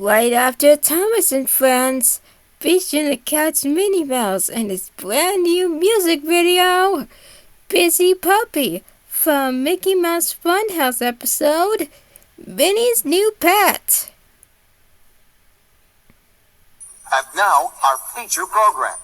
Right after Thomas and Friends, featuring the cat's Minnie Mouse and his brand new music video, Busy Puppy, from Mickey Mouse Funhouse episode, Minnie's New Pet. And now, our feature program.